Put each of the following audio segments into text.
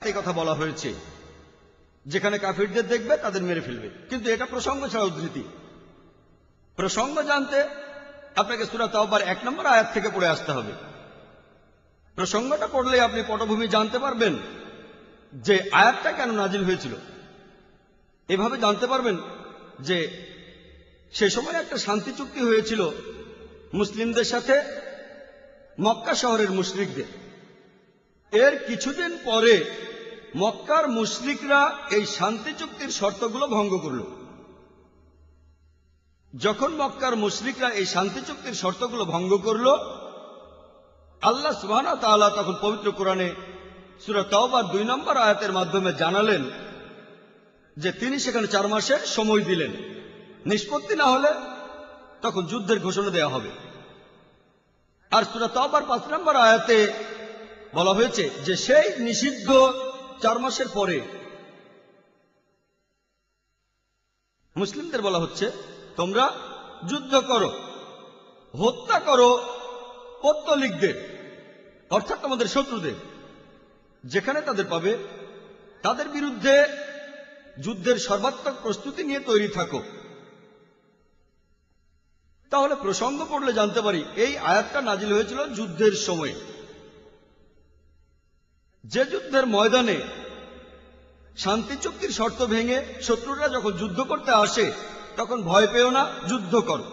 আয়াতে কথা বলা হয়েছে, যেখানে কাফিরদের দেখবে তাদের মেরে ফেলবে, কিন্তু এটা প্রসঙ্গ ছাড়া উদ্ধৃতি। প্রসঙ্গ জানতে আপনাকে সূরা তাওবার 1 নম্বর আয়াত থেকে পড়ে আসতে হবে। প্রসঙ্গটা পড়লে আপনি পটভূমি জানতে পারবেন যে আয়াতটা কেন নাজিল হয়েছিল। এভাবে জানতে পারবেন যে সে সময় একটা শান্তি চুক্তি হয়েছিল মুসলিমদের সাথে মক্কা শহরের মুশরিকদের। এর কিছুদিন পরে মক্কার মুশরিকরা এই শান্তি চুক্তির শর্তগুলো ভঙ্গ করল। যখন মক্কার মুশরিকরা এই শান্তি চুক্তির শর্তগুলো ভঙ্গ করল, আল্লাহ সুবহানাহু ওয়া তাআলা তখন পবিত্র কোরআনে সূরা তাওবার 2 নম্বর আয়াতের মাধ্যমে জানালেন যে তিনি সেখানে 4 মাসের সময় দিলেন। নিষ্পত্তি না হলে তখন যুদ্ধের ঘোষণা দেওয়া হবে। আর সূরা তাওবার 5 নম্বর আয়াতে বলা হয়েছে যে সেই নিষিদ্ধ 4 মাসের পরে মুসলিমদের বলা হচ্ছে তোমরা যুদ্ধ করো, হত্যা করো পৌত্তলিকদের, অর্থাৎ তোমাদের শত্রুদের। যেখানে তাদের পাবে তাদের বিরুদ্ধে যুদ্ধের সর্বাত্মক প্রস্তুতি নিয়ে তৈরি থাকো। তাহলে প্রসঙ্গ পড়লে জানতে পারি এই আয়াতটা নাজিল হয়েছিল যুদ্ধের সময়। যে যুদ্ধের ময়দানে শান্তি চুক্তির শর্ত ভেঙে শত্রুরা যখন যুদ্ধ করতে আসে তখন ভয় পেও না, যুদ্ধ করো,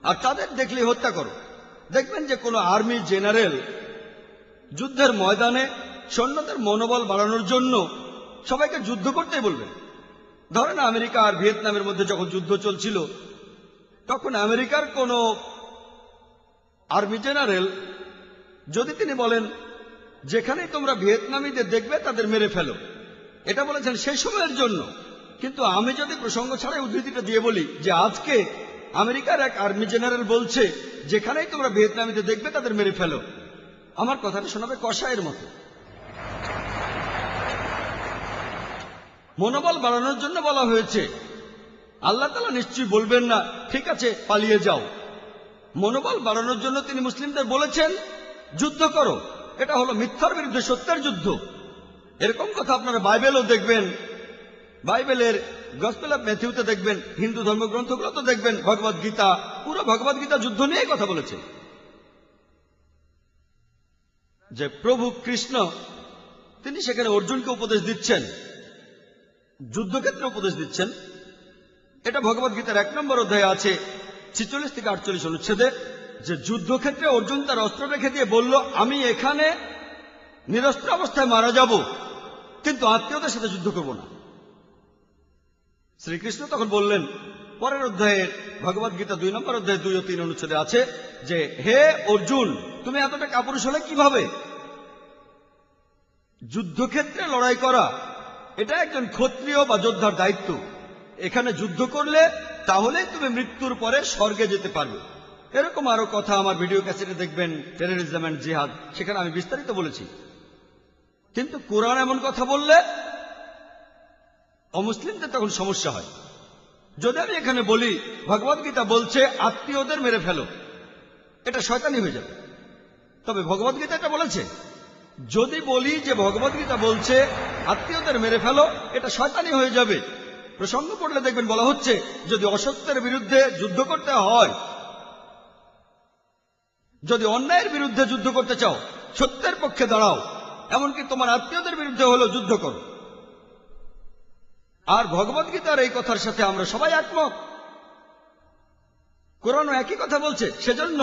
আর তাদের দেখলে হত্যা করো। দেখবেন যে কোনো আর্মি জেনারেল যুদ্ধের ময়দানে সৈন্যদের মনোবল বাড়ানোর জন্য সবাইকে যুদ্ধ করতেই বলবেন। ধরেন আমেরিকা আর ভিয়েতনামের মধ্যে যখন যুদ্ধ চলছিল, তখন আমেরিকার কোনো আর্মি জেনারেল যদি তিনি বলেন যেখানেই তোমরা ভিয়েতনামীদের দেখবে তাদের মেরে ফেলো, এটা বলেছেন সেই সময়ের জন্য। কিন্তু আমি যদি প্রসঙ্গ ছাড়াই উদ্ধৃতিটা দিয়ে বলি যে আজকে আমেরিকার এক আর্মি জেনারেল বলছে যেখানেই তোমরা ভিয়েতনামীদের দেখবে তাদের মেরে ফেলো, আমার কথাটা শোনাবে কষায়ের মতো। মনোবল বাড়ানোর জন্য বলা হয়েছে। আল্লাহ তাআলা নিশ্চয়ই বলবেন না ঠিক আছে পালিয়ে যাও। মনোবল বাড়ানোর জন্য তিনি মুসলিমদের বলেছেন যুদ্ধ করো। এটা হলো মিথ্যার বিরুদ্ধে সত্যের যুদ্ধ। এরকম কথা আপনারা বাইবেলও দেখবেন, বাইবেলের গসপেল অফ ম্যাথিউতে দেখবেন, হিন্দু ধর্মগ্রন্থগুলো তো দেখবেন, ভগবদ গীতা, পুরো ভগবদ গীতা যুদ্ধ নিয়েই কথা বলেছে। যে প্রভু কৃষ্ণ তিনি সেখানে অর্জুনকে উপদেশ দিচ্ছেন, যুদ্ধক্ষেত্রে উপদেশ দিচ্ছেন। এটা ভগবদ গীতার 1 নম্বর অধ্যায়ে আছে 46 থেকে 48 অনুচ্ছেদে, যে যুদ্ধক্ষেত্রে অর্জুন তার অস্ত্র রেখে দিয়ে বলল আমি এখানে নিরস্ত্র অবস্থায় মারা যাব, কিন্তু আত্মীয়দের সাথে যুদ্ধ করব না। শ্রীকৃষ্ণ তখন বললেন, পরের অধ্যায়ের ভগবদ গীতা 2 নম্বর অধ্যায়ে 2 ও 3 অনুচ্ছেদে আছে যে হে অর্জুন তুমি এতটা কাপুরুষ হলে কিভাবে? যুদ্ধক্ষেত্রে লড়াই করা এটা একজন ক্ষত্রিয় বা যোদ্ধার দায়িত্ব। এখানে যুদ্ধ করলে তাহলে তুমি মৃত্যুর পরে স্বর্গে যেতে পারবে। এরকম আরো কথা আমার ভিডিও ক্যাসেটে দেখবেন, টেররিজম এন্ড জিহাদ, সেখানে আমি বিস্তারিত বলেছি। কিন্তু কোরআন এমন কথা বললে অমুসলিমদের তখন সমস্যা হয়। যদি আমি এখানে বলি ভগবদ গীতা বলছে আত্মীয়দের মেরে ফেলো, এটা শয়তানি হয়ে যাবে। তবে ভগবদ গীতা এটা বলেছে। যদি বলি যে ভগবদ গীতা বলছে আত্মীয়দের মেরে ফেলো, এটা শয়তানি হয়ে যাবে। প্রসঙ্গ পড়লে দেখবেন বলা হচ্ছে যদি অসত্যের বিরুদ্ধে যুদ্ধ করতে হয়, যদি অন্যায়ের বিরুদ্ধে যুদ্ধ করতে চাও, সত্যের পক্ষে দাঁড়াও, এমনকি তোমার আত্মীয়দের বিরুদ্ধে হলেও যুদ্ধ করো। আর ভগবদ গীতার এই কথার সাথে আমরা সবাই একমত। কোরআনও একই কথা বলছে। সেজন্য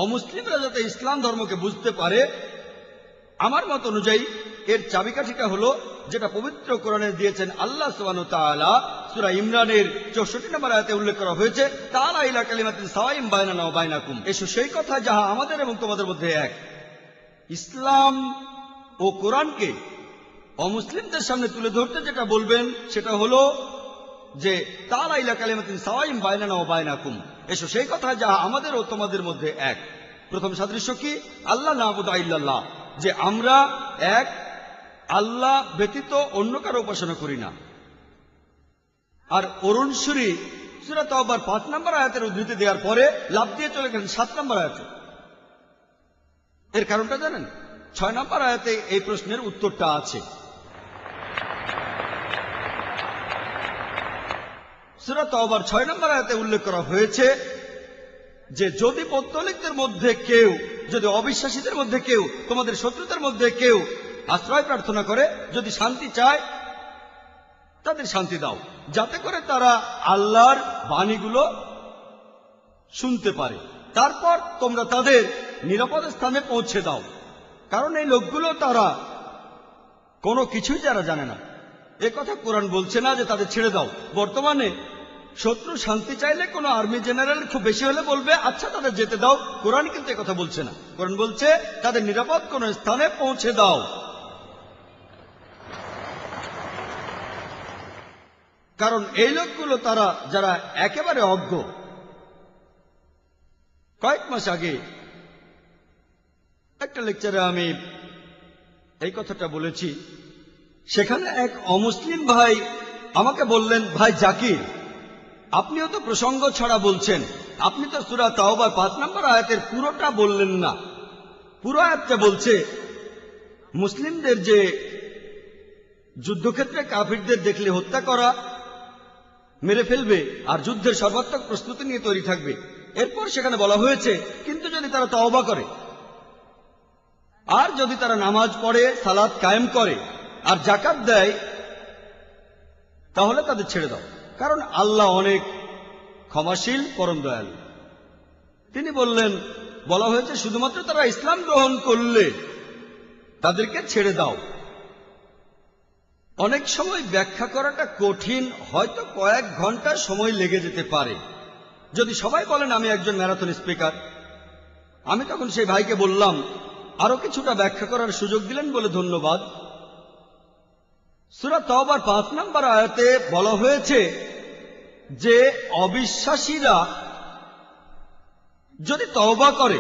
অমুসলিমরা যাতে ইসলাম ধর্মকে বুঝতে পারে, আমার মত অনুযায়ী এর চাবিকাঠিটা হলো যেটা পবিত্র কোরআনে দিয়েছেন আল্লাহ সুবহানাহু ওয়া তাআলা। সূরা ইমরানের 64 নম্বর আয়াতে উল্লেখ করা হয়েছে তাআলা ইলা কালিমাতিন সাওয়াইন বাইনানা ওয়া বাইনাকুম, এসো সেই কথা যাহা আমাদের এবং তোমাদের মধ্যে এক। ইসলাম ও কোরআনকে অমুসলিমদের সামনে তুলে ধরতে যেটা বলবেন সেটা হলো যে তাআলা ইলা কালিমাতিন সাওয়াইন বাইনানা ওয়া বাইনাকুম, এসো সেই কথা যাহা আমাদের ও তোমাদের মধ্যে এক। প্রথম সাদৃশ্য কি? আল্লাহ না'বুদু ইল্লাল্লাহ, যে আমরা এক, আল্লাহ ব্যতীত অন্য কারো উপাসনা করি না। আর অরুণ সুরি সূরা তাওবার 5 নম্বর আয়াতের উদ্ধৃতি দেওয়ার পরে লাভ দিয়ে চলে গেলেন 7 নম্বর আয়াতে। এর কারণটা জানেন? 6 নম্বর আয়াতে এই প্রশ্নের উত্তরটা আছে। সূরা তাওবার 6 নম্বর আয়াতে উল্লেখ করা হয়েছে যে যদি পৌত্তলিকদের মধ্যে কেউ, যদি অবিশ্বাসীদের মধ্যে কেউ, তোমাদের শত্রুদের মধ্যে কেউ আশ্রয় প্রার্থনা করে, যদি শান্তি চায়, তাদের শান্তি দাও, যাতে করে তারা আল্লাহর বাণীগুলো শুনতে পারে। তারপর তোমরা তাদের নিরাপদ স্থানে পৌঁছে দাও, কারণ এই লোকগুলো তারা কোনো কিছুই যারা জানে না। এ কথা কোরআন বলছে না যে তাদের ছেড়ে দাও। বর্তমানে শত্রু শান্তি চাইলে কোনো আর্মি জেনারেল খুব বেশি হলে বলবে আচ্ছা তাদের যেতে দাও। কোরআন কিন্তু কথা বলছে না। কোরআন বলছে তাদের নিরাপদ কোনো স্থানে পৌঁছে দাও। কারণ এই লোকগুলো তারা যারা একেবারে অজ্ঞ। কয়েক মাস আগে একটা লেকচারে আমি এই কথাটা বলেছি। সেখানে এক অমুসলিম ভাই আমাকে বললেন, ভাই জাকির, আপনিও তো প্রসঙ্গ ছাড়া বলছেন, আপনি তো সূরা তাওবা 5 নম্বর আয়াতের পুরোটা বললেন না। পুরো আয়াতটা বলছে মুসলিমদের যে যুদ্ধক্ষেত্রে কাফিরদের দেখলে হত্যা করা, মেরে ফেলবে আর যুদ্ধের সর্বাত্মক প্রস্তুতি নিয়ে তৈরি থাকবে। এরপর সেখানে বলা হয়েছে কিন্তু যদি তারা তাওবা করে আর যদি তারা নামাজ পড়ে, সালাত কায়েম করে আর যাকাত দেয়, তাহলে তাদের ছেড়ে দাও, কারণ আল্লাহ অনেক ক্ষমাশীল, পরম দয়ালু। তিনি বললেন, বলা হয়েছে শুধুমাত্র তারা ইসলাম গ্রহণ করলে তাদেরকে ছেড়ে দাও। অনেক সময় ব্যাখ্যা করাটা কঠিন, হয়তো কয়েক ঘন্টা সময় লেগে যেতে পারে। যদি সবাই বলেন আমি একজন ম্যারাথন স্পিকার, আমি তখন সেই ভাইকে বললাম আরো কিছুটা ব্যাখ্যা করার সুযোগ দিলেন বলে ধন্যবাদ। সূরা তাওবার 5 নম্বর আয়াতে বলা হয়েছে যে অবিশ্বাসীরা যদি তওবা করে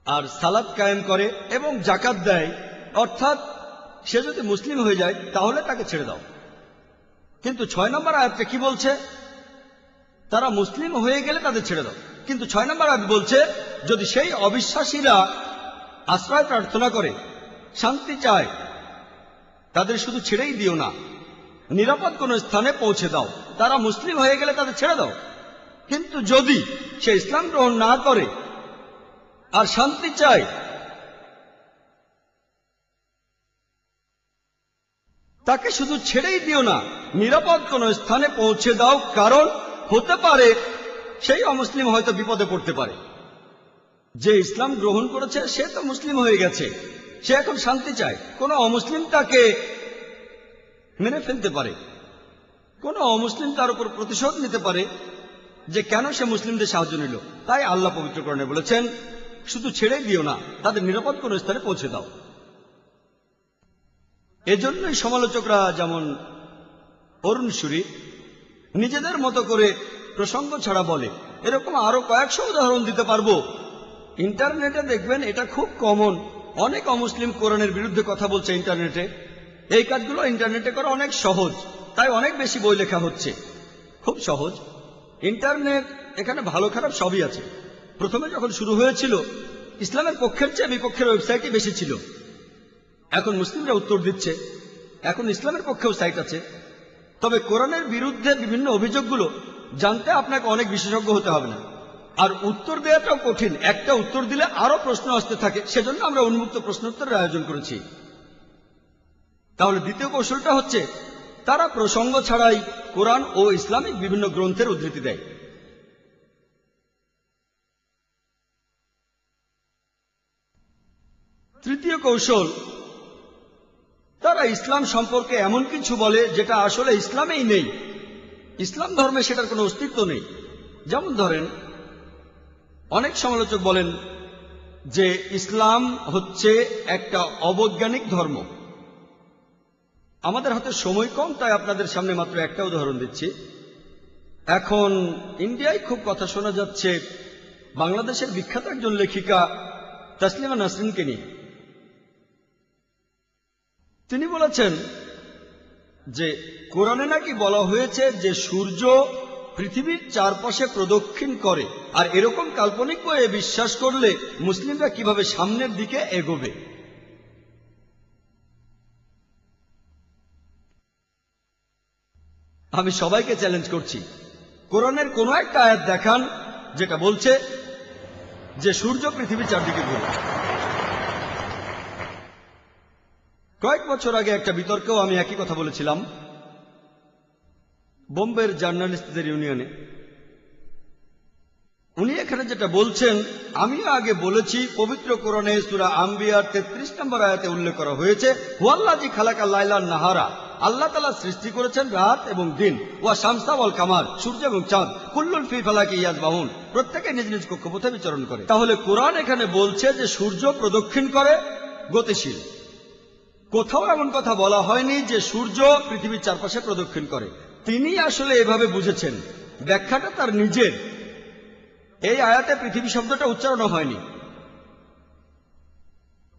আর সালাত কায়েম করে এবং যাকাত দেয়, অর্থাৎ সে যদি মুসলিম হয়ে যায়, তাহলে তাকে ছেড়ে দাও। কিন্তু 6 নম্বর আয়াতে কি বলছে? তারা মুসলিম হয়ে গেলে তাদের ছেড়ে দাও। কিন্তু 6 নম্বর আয়াত বলছে যদি সেই অবিশ্বাসীরা আশ্রয় প্রার্থনা করে, শান্তি চায়, তাদের শুধু ছেড়েই দিও না, নিরাপদ কোন স্থানে পৌঁছে দাও। তারা মুসলিম হয়ে গেলে তাদের ছেড়ে দাও। কিন্তু যদি সে ইসলাম গ্রহণ না করে আর শান্তি চায়, তাকে শুধু ছেড়েই দিও না, নিরাপদ কোন স্থানে পৌঁছে দাও, কারণ হতে পারে সেই অমুসলিম হয়তো বিপদে পড়তে পারে। যে ইসলাম গ্রহণ করেছে সে তো মুসলিম হয়ে গেছে, সে এখন শান্তি চায়। কোন অমুসলিম তাকে মেরে ফেলতে পারে, কোন অমুসলিম তার উপর প্রতিশোধ নিতে পারে যে কেন সে মুসলিমদের সাহায্য নিল। তাই আল্লাহ পবিত্র কোরআনে বলেছেন শুধু ছেড়ে দিও না, তাদের নিরাপদ কোন স্থানে পৌঁছে দাও। এজন্যই সমালোচকরা যেমন অরুণ সুরি নিজেদের মতো করে প্রসঙ্গ ছাড়া বলে, এরকম আরো কয়েকশো উদাহরণ দিতে পারবো। ইন্টারনেটে দেখবেন এটা খুব কমন। অনেক অমুসলিম কোরআনের বিরুদ্ধে কথা বলছে ইন্টারনেটে। এই কাজগুলো ইন্টারনেটে করা অনেক সহজ, তাই অনেক বেশি বই লেখা হচ্ছে। খুব সহজ ইন্টারনেট, এখানে ভালো খারাপ সবই আছে। প্রথমে যখন শুরু হয়েছিল ইসলামের পক্ষের চেয়ে বিপক্ষের ওয়েবসাইটই বেশি ছিল। এখন মুসলিমরা উত্তর দিচ্ছে, এখন ইসলামের পক্ষেও সাইট আছে। তবে কোরআনের বিরুদ্ধে বিভিন্ন অভিযোগগুলো জানতে আপনাকে অনেক বিশেষজ্ঞ হতে হবে না, আর উত্তর দেওয়াটাও কঠিন। একটা উত্তর দিলে আরো প্রশ্ন আসতে থাকে, সেজন্য আমরা উন্মুক্ত প্রশ্নোত্তরের আয়োজন করেছি। তাহলে দ্বিতীয় কৌশলটা হচ্ছে তারা প্রসঙ্গ ছাড়াই কোরআন ও ইসলামিক বিভিন্ন গ্রন্থের উদ্ধৃতি দেয়। তৃতীয় কৌশল, তারা ইসলাম সম্পর্কে এমন কিছু বলে যেটা আসলে ইসলামেই নেই, ইসলাম ধর্মে সেটার কোনো অস্তিত্ব নেই। যেমন ধরেন, অনেক সমালোচক বলেন যে ইসলাম হচ্ছে একটা অবৈজ্ঞানিক ধর্ম। আমাদের হাতে সময় কম, তাই আপনাদের সামনে মাত্র একটা উদাহরণ দিচ্ছি। এখন ইন্ডিয়ায় খুব কথা শোনা যাচ্ছে বাংলাদেশের বিখ্যাত একজন লেখিকা তাসলিমা নাসরিনকে নিয়ে। তিনি বলেছেন যে কোরআনে নাকি বলা হয়েছে যে সূর্য পৃথিবীর চারপাশে প্রদক্ষিণ করে, আর এরকম কাল্পনিক বইয়ে বিশ্বাস করলে মুসলিমরা কিভাবে সামনের দিকে এগোবে। আমি সবাইকে চ্যালেঞ্জ করছি, কোরআনের কোন একটা আয়াত দেখান যেটা বলছে যে সূর্য পৃথিবীর চারদিকে ঘুরে। কয়েক বছর আগে একটা বিতর্কেও আমি একই কথা বলেছিলাম বোম্বের জার্নালিস্টদের ইউনিয়নে। উনি এখানে যেটা বলছেন আমিও আগে বলেছি, পবিত্র কোরআনে সূরা আম্বিয়ার 33 নম্বর আয়াতে উল্লেখ করা হয়েছে, হুয়াল্লাযী খালাকা লাইলা নাহারা, আল্লাহ তাআলা সৃষ্টি করেছেন রাত এবং দিন, ওয়া শামসা ওয়াল কামার, সূর্য এবং চাঁদ, কুল্লুন ফি ফালাকি ইয়াসবাহুন, প্রত্যেকে নিজ নিজ কক্ষপথে বিচরণ করে। তাহলে কোরআন এখানে বলছে যে সূর্য প্রদক্ষিণ করে, গতিশীল। কোথাও এমন কথা বলা হয়নি যে সূর্য পৃথিবীর চারপাশে প্রদক্ষিণ করে। তিনি আসলে এভাবে বুঝেছেন, ব্যাখ্যাটা তার নিজের। এই আয়াতে পৃথিবী শব্দটা উচ্চারণ হয়নি।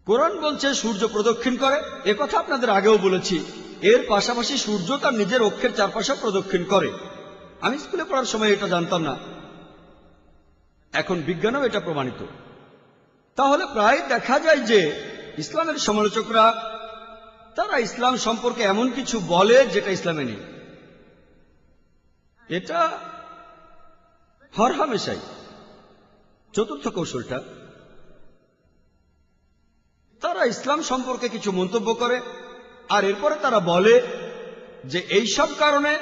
কোরআন বলছে সূর্য প্রদক্ষিণ করে, একথা আপনাদের আগেও বলেছি। এর পাশাপাশি সূর্য তার নিজের অক্ষের চারপাশে প্রদক্ষিণ করে। আমি স্কুলে পড়ার সময় এটা জানতাম না, এখন বিজ্ঞানও এটা প্রমাণিত। তাহলে প্রায় দেখা যায় যে ইসলামের সমালোচকরা তারা ইসলাম সম্পর্কে এমন কিছু বলে যেটা ইসলামে নেই। এটা হরহামেশাই। চতুর্থ কৌশলটা, তারা ইসলাম সম্পর্কে কিছু মন্তব্য করে আর এরপরে তারা বলে যে এই সব কারণে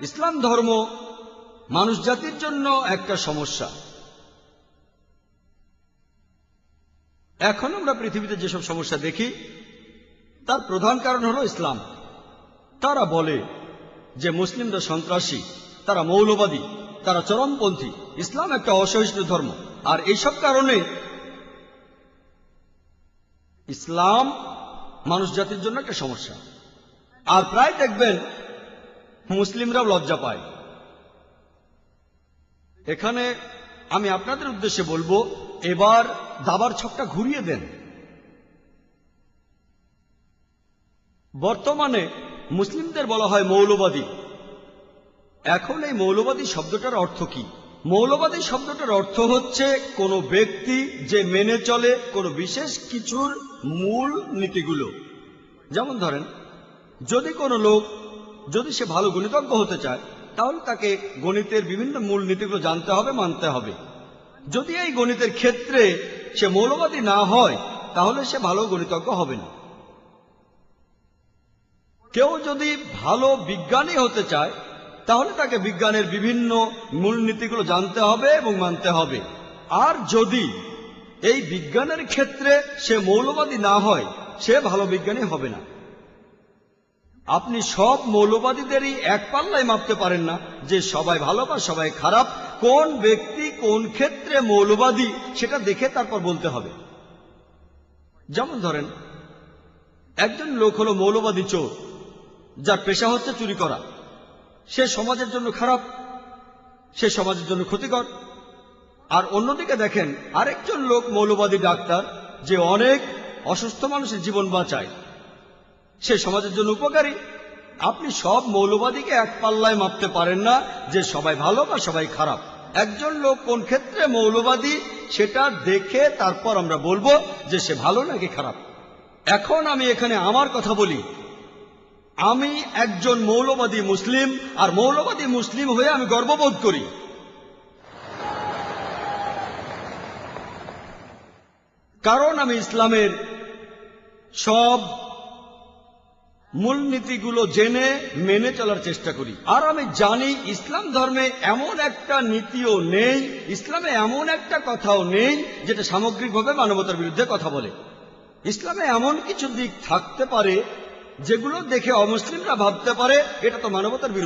ইসলাম ধর্ম মানুষ জাতির জন্য একটা সমস্যা। এখন আমরা পৃথিবীতে যেসব সমস্যা দেখি তার প্রধান কারণ হলো ইসলাম। তারা বলে যে মুসলিমরা সন্ত্রাসী, তারা মৌলবাদী, তারা চরমপন্থী, ইসলাম একটা অসহিষ্ণু ধর্ম। আর এইসব কারণে ইসলাম মানুষ জাতির জন্য একটা সমস্যা। আর প্রায় দেখবেন মুসলিমরাও লজ্জা পায়। এখানে আমি আপনাদের উদ্দেশ্যে বলবো, এবার দাবার ছকটা ঘুরিয়ে দেন। বর্তমানে মুসলিমদের বলা হয় মৌলবাদী। এখন এই মৌলবাদী শব্দটার অর্থ কি? মৌলবাদী শব্দটার অর্থ হচ্ছে কোনো ব্যক্তি যে মেনে চলে কোনো বিশেষ কিছুর মূল নীতিগুলো। যেমন ধরেন, যদি কোনো লোক যদি সে ভালো গণিতজ্ঞ হতে চায় তাহলে তাকে গণিতের বিভিন্ন মূল নীতিগুলো জানতে হবে, মানতে হবে। যদি এই গণিতের ক্ষেত্রে সে মৌলবাদী না হয় তাহলে সে ভালো গণিতজ্ঞ হবে না। কেউ যদি ভালো বিজ্ঞানী হতে চায় তাহলে তাকে বিজ্ঞানের বিভিন্ন মূলনীতিগুলো জানতে হবে এবং মানতে হবে। আর যদি এই বিজ্ঞানের ক্ষেত্রে সে মৌলবাদী না হয় সে ভালো বিজ্ঞানী হবে না। আপনি সব মৌলবাদীদেরই এক পাল্লায় মাপতে পারেন না যে সবাই ভালো বা সবাই খারাপ। কোন ব্যক্তি কোন ক্ষেত্রে মৌলবাদী সেটা দেখে তারপর বলতে হবে। যেমন ধরেন, একজন লোক হলো মৌলবাদী চোর, যার পেশা হচ্ছে চুরি করা। সে সমাজের জন্য খারাপ, সে সমাজের জন্য ক্ষতিকর। আর অন্যদিকে দেখেন আরেকজন লোক মৌলবাদী ডাক্তার, যে অনেক অসুস্থ মানুষের জীবন বাঁচায়, সে সমাজের জন্য উপকারী। আপনি সব মৌলবাদীকে এক পাল্লায় মাপতে পারেন না যে সবাই ভালো বা সবাই খারাপ। একজন লোক কোন ক্ষেত্রে মৌলবাদী সেটা দেখে তারপর আমরা বলবো যে সে ভালো নাকি খারাপ। এখন আমি এখানে আমার কথা বলি। আমি একজন মৌলবাদী মুসলিম, আর মৌলবাদী মুসলিম হয়ে আমি গর্ববোধ করি। কারণ আমি ইসলামের সব মূলনীতিগুলো জেনে মেনে চলার চেষ্টা করি। আর আমি জানি ইসলাম ধর্মে এমন একটা নীতিও নেই, ইসলামে এমন একটা কথাও নেই যেটা সামগ্রিকভাবে মানবতার বিরুদ্ধে কথা বলে। ইসলামে এমন কিছু দিক থাকতে পারে যেগুলো দেখে অমুসলিমরা ভাবতে পারে এটা তো মানবতার বিরুদ্ধে।